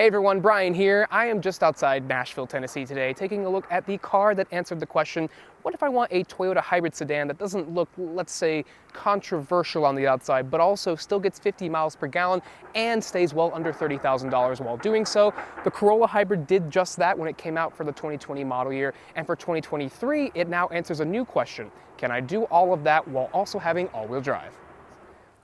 Hey everyone, Brian here. I am just outside Nashville, Tennessee today, taking a look at the car that answered the question, what if I want a Toyota hybrid sedan that doesn't look, let's say, controversial on the outside, but also still gets 50 miles per gallon and stays well under $30,000 while doing so? The Corolla Hybrid did just that when it came out for the 2020 model year, and for 2023, it now answers a new question. Can I do all of that while also having all-wheel drive?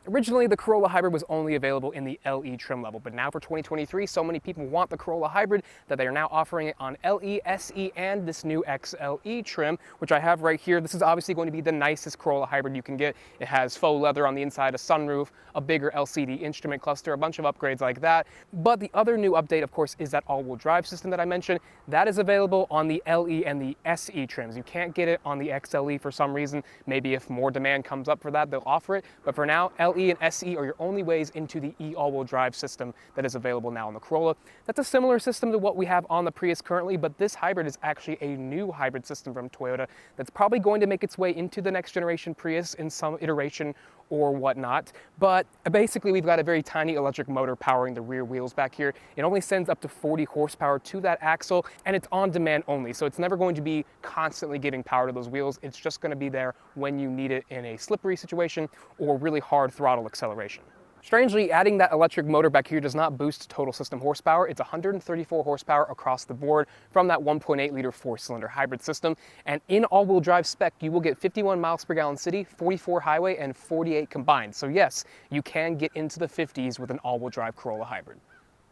Originally, the Corolla Hybrid was only available in the LE trim level, but now for 2023, so many people want the Corolla Hybrid that they are now offering it on LE, SE, and this new XLE trim, which I have right here. This is obviously going to be the nicest Corolla Hybrid you can get. It has faux leather on the inside, a sunroof, a bigger LCD instrument cluster, a bunch of upgrades like that. But the other new update, of course, is that all-wheel drive system that I mentioned. That is available on the LE and the SE trims. You can't get it on the XLE for some reason. Maybe if more demand comes up for that, they'll offer it. But for now, LE and SE are your only ways into the e-all-wheel drive system that is available now on the Corolla. That's a similar system to what we have on the Prius currently, but this hybrid is actually a new hybrid system from Toyota that's probably going to make its way into the next generation Prius in some iteration or whatnot. But basically, we've got a very tiny electric motor powering the rear wheels back here. It only sends up to 40 horsepower to that axle, and it's on demand only, so it's never going to be constantly giving power to those wheels. It's just going to be there when you need it in a slippery situation or really hard throttle acceleration. Strangely, adding that electric motor back here does not boost total system horsepower. It's 134 horsepower across the board from that 1.8 liter four-cylinder hybrid system. And in all-wheel drive spec, you will get 51 miles per gallon city, 44 highway, and 48 combined. So yes, you can get into the 50s with an all-wheel drive Corolla Hybrid.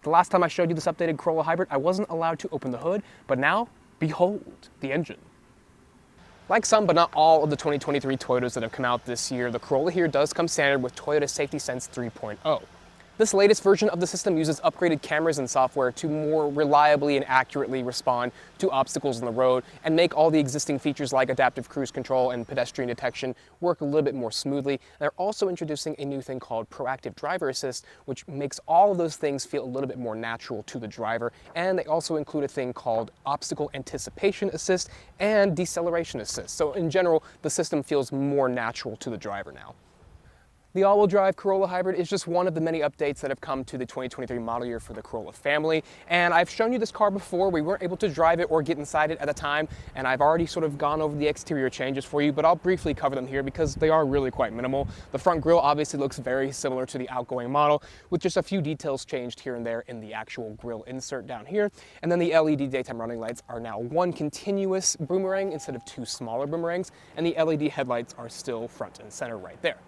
The last time I showed you this updated Corolla Hybrid, I wasn't allowed to open the hood, but now, behold, the engine. Like some, but not all of the 2023 Toyotas that have come out this year, the Corolla here does come standard with Toyota Safety Sense 3.0. This latest version of the system uses upgraded cameras and software to more reliably and accurately respond to obstacles on the road and make all the existing features like adaptive cruise control and pedestrian detection work a little bit more smoothly. They're also introducing a new thing called proactive driver assist, which makes all of those things feel a little bit more natural to the driver. And they also include a thing called obstacle anticipation assist and deceleration assist. So in general, the system feels more natural to the driver now. The all-wheel drive Corolla Hybrid is just one of the many updates that have come to the 2023 model year for the Corolla family. And I've shown you this car before. We weren't able to drive it or get inside it at the time, and I've already sort of gone over the exterior changes for you, but I'll briefly cover them here because they are really quite minimal. The front grille obviously looks very similar to the outgoing model, with just a few details changed here and there in the actual grille insert down here. And then the LED daytime running lights are now one continuous boomerang instead of two smaller boomerangs, and the LED headlights are still front and center right there.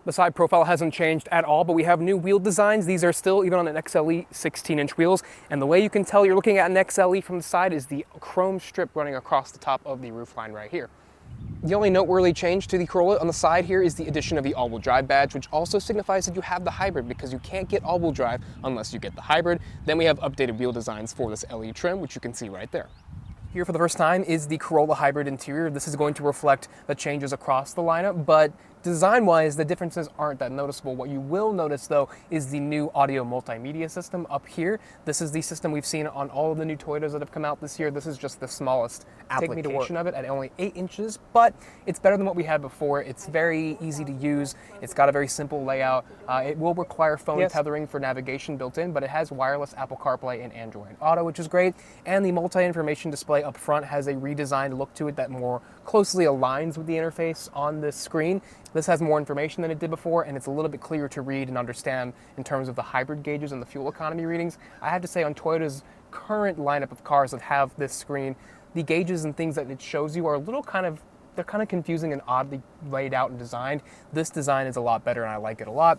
The side profile hasn't changed at all, but we have new wheel designs. These are still, even on an XLE, 16-inch wheels. And the way you can tell you're looking at an XLE from the side is the chrome strip running across the top of the roofline right here. The only noteworthy change to the Corolla on the side here is the addition of the all-wheel drive badge, which also signifies that you have the hybrid because you can't get all-wheel drive unless you get the hybrid. Then we have updated wheel designs for this LE trim, which you can see right there. Here for the first time is the Corolla Hybrid interior. This is going to reflect the changes across the lineup, but design-wise, the differences aren't that noticeable. What you will notice, though, is the new audio multimedia system up here. This is the system we've seen on all of the new Toyotas that have come out this year. This is just the smallest application of it at only 8 inches, but it's better than what we had before. It's very easy to use. It's got a very simple layout. It will require phone tethering for navigation built in, but it has wireless Apple CarPlay and Android Auto, which is great. And the multi-information display up front has a redesigned look to it that more closely aligns with the interface on this screen. This has more information than it did before, and it's a little bit clearer to read and understand in terms of the hybrid gauges and the fuel economy readings. I have to say, on Toyota's current lineup of cars that have this screen, the gauges and things that it shows you are a little they're kind of confusing and oddly laid out and designed. This design is a lot better, and I like it a lot.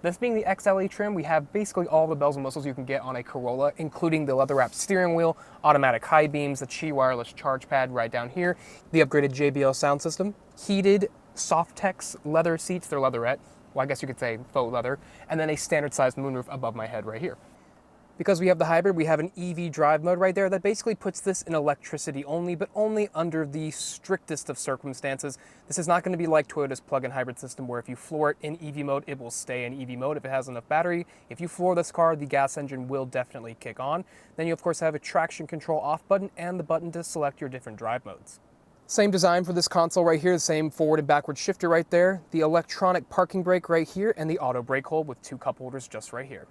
This being the XLE trim, we have basically all the bells and whistles you can get on a Corolla, including the leather-wrapped steering wheel, automatic high beams, the Qi wireless charge pad right down here, the upgraded JBL sound system, heated Softex leather seats, they're leatherette, well I guess you could say faux leather, and then a standard sized moonroof above my head right here. Because we have the hybrid, we have an EV drive mode right there that basically puts this in electricity only, but only under the strictest of circumstances. This is not going to be like Toyota's plug-in hybrid system where if you floor it in EV mode, it will stay in EV mode if it has enough battery. If you floor this car, the gas engine will definitely kick on. Then you of course have a traction control off button and the button to select your different drive modes. Same design for this console right here, the same forward and backward shifter right there, the electronic parking brake right here, and the auto brake hold with two cup holders just right here.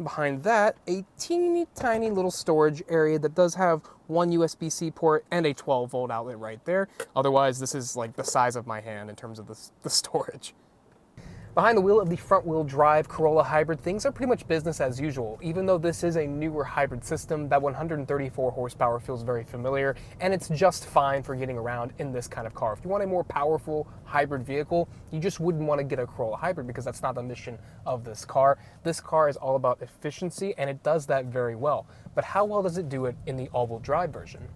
Behind that, a teeny tiny little storage area that does have one USB-C port and a 12-volt outlet right there. Otherwise, this is like the size of my hand in terms of the storage. Behind the wheel of the front-wheel drive Corolla Hybrid, things are pretty much business as usual. Even though this is a newer hybrid system, that 134 horsepower feels very familiar, and it's just fine for getting around in this kind of car. If you want a more powerful hybrid vehicle, you just wouldn't want to get a Corolla Hybrid because that's not the mission of this car. This car is all about efficiency, and it does that very well. But how well does it do it in the all-wheel drive version?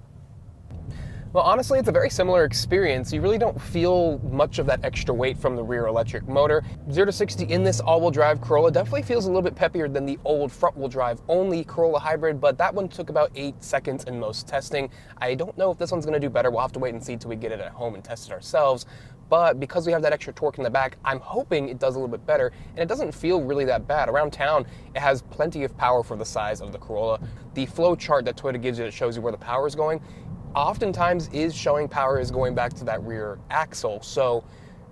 Well, honestly, it's a very similar experience. You really don't feel much of that extra weight from the rear electric motor. 0 to 60 in this all-wheel drive Corolla definitely feels a little bit peppier than the old front-wheel drive only Corolla Hybrid, but that one took about 8 seconds in most testing. I don't know if this one's going to do better. We'll have to wait and see till we get it at home and test it ourselves. But because we have that extra torque in the back, I'm hoping it does a little bit better, and it doesn't feel really that bad. Around town, it has plenty of power for the size of the Corolla. The flow chart that Toyota gives you that shows you where the power is going oftentimes is showing power is going back to that rear axle. So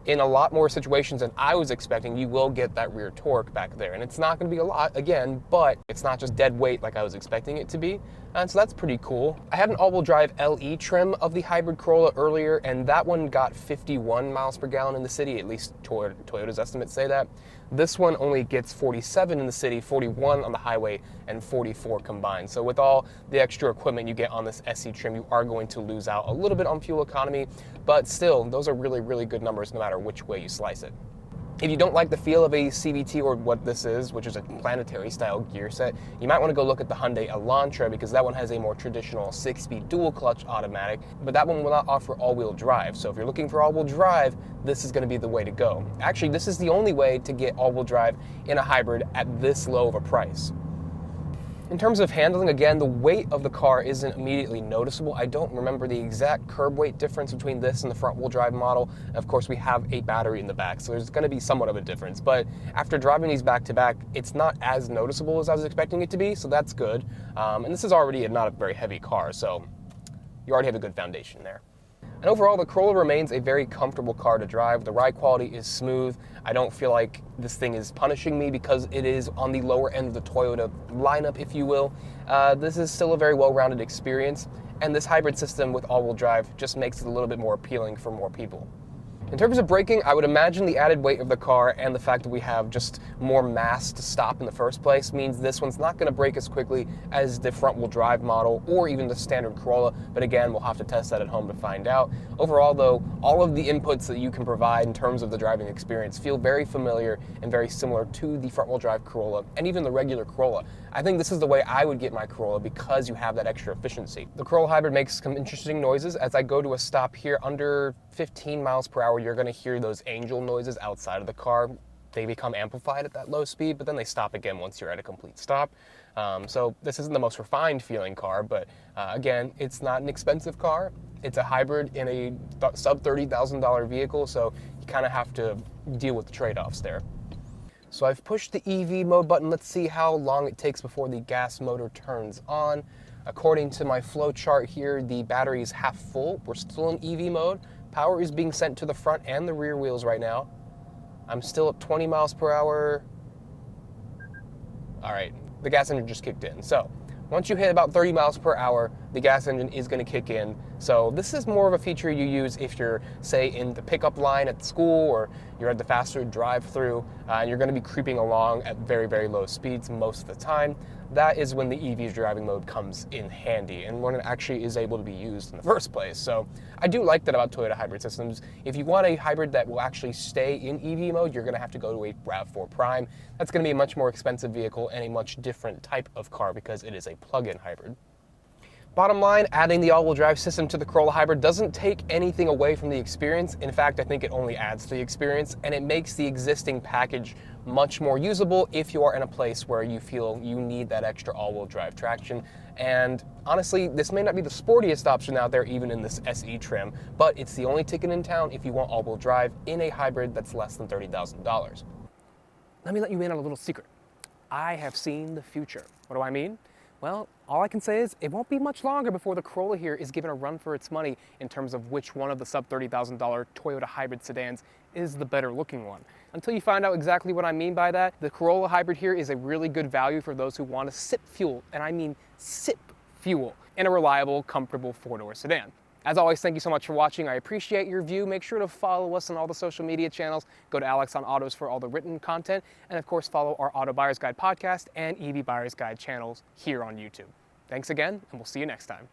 in a lot more situations than I was expecting, you will get that rear torque back there. And it's not going to be a lot, again, but it's not just dead weight like I was expecting it to be. And so that's pretty cool. I had an all-wheel drive LE trim of the hybrid Corolla earlier, and that one got 51 miles per gallon in the city, at least Toyota's estimates say that. This one only gets 47 in the city, 41 on the highway, and 44 combined. So with all the extra equipment you get on this SE trim, you are going to lose out a little bit on fuel economy, but still, those are really, really good numbers no matter which way you slice it. If you don't like the feel of a CVT or what this is, which is a planetary style gear set, you might want to go look at the Hyundai Elantra because that one has a more traditional 6-speed dual clutch automatic, but that one will not offer all-wheel drive. So if you're looking for all-wheel drive, this is going to be the way to go. Actually, this is the only way to get all-wheel drive in a hybrid at this low of a price. In terms of handling, again, the weight of the car isn't immediately noticeable. I don't remember the exact curb weight difference between this and the front-wheel drive model. Of course, we have a battery in the back, so there's going to be somewhat of a difference. But after driving these back-to-back, it's not as noticeable as I was expecting it to be, so that's good. And this is already not a very heavy car, so you already have a good foundation there. And overall, the Corolla remains a very comfortable car to drive. The ride quality is smooth. I don't feel like this thing is punishing me because it is on the lower end of the Toyota lineup, if you will. This is still a very well-rounded experience, and this hybrid system with all-wheel drive just makes it a little bit more appealing for more people. In terms of braking, I would imagine the added weight of the car and the fact that we have just more mass to stop in the first place means this one's not going to brake as quickly as the front-wheel drive model or even the standard Corolla, but again, we'll have to test that at home to find out. Overall, though, all of the inputs that you can provide in terms of the driving experience feel very familiar and very similar to the front-wheel drive Corolla and even the regular Corolla. I think this is the way I would get my Corolla because you have that extra efficiency. The Corolla Hybrid makes some interesting noises. As I go to a stop here under 15 miles per hour, you're going to hear those angel noises outside of the car. They become amplified at that low speed, but then they stop again once you're at a complete stop. So this isn't the most refined feeling car, but again, it's not an expensive car. It's a hybrid in a sub $30,000 vehicle, so you kind of have to deal with the trade-offs there. So I've pushed the EV mode button. Let's see how long it takes before the gas motor turns on. According to my flow chart here, the battery is half full. We're still in EV mode. Power is being sent to the front and the rear wheels right now. I'm still at 20 miles per hour. All right, the gas engine just kicked in. So once you hit about 30 miles per hour, the gas engine is going to kick in. So this is more of a feature you use if you're, say, in the pickup line at school or you're at the fast food drive-through and you're going to be creeping along at very, very low speeds most of the time. That is when the EV driving mode comes in handy and when it actually is able to be used in the first place. So I do like that about Toyota hybrid systems. If you want a hybrid that will actually stay in EV mode, you're going to have to go to a RAV4 Prime. That's going to be a much more expensive vehicle and a much different type of car because it is a plug-in hybrid. Bottom line, adding the all-wheel drive system to the Corolla Hybrid doesn't take anything away from the experience. In fact, I think it only adds to the experience, and it makes the existing package much more usable if you are in a place where you feel you need that extra all-wheel drive traction. And honestly, this may not be the sportiest option out there, even in this SE trim, but it's the only ticket in town if you want all-wheel drive in a hybrid that's less than $30,000. Let me let you in on a little secret. I have seen the future. What do I mean? Well, all I can say is it won't be much longer before the Corolla here is given a run for its money in terms of which one of the sub $30,000 Toyota hybrid sedans is the better looking one. Until you find out exactly what I mean by that, the Corolla Hybrid here is a really good value for those who want to sip fuel, and I mean sip fuel, in a reliable, comfortable four-door sedan. As always, thank you so much for watching. I appreciate your view. Make sure to follow us on all the social media channels. Go to Alex on Autos for all the written content. And of course, follow our Auto Buyer's Guide podcast and EV Buyer's Guide channels here on YouTube. Thanks again, and we'll see you next time.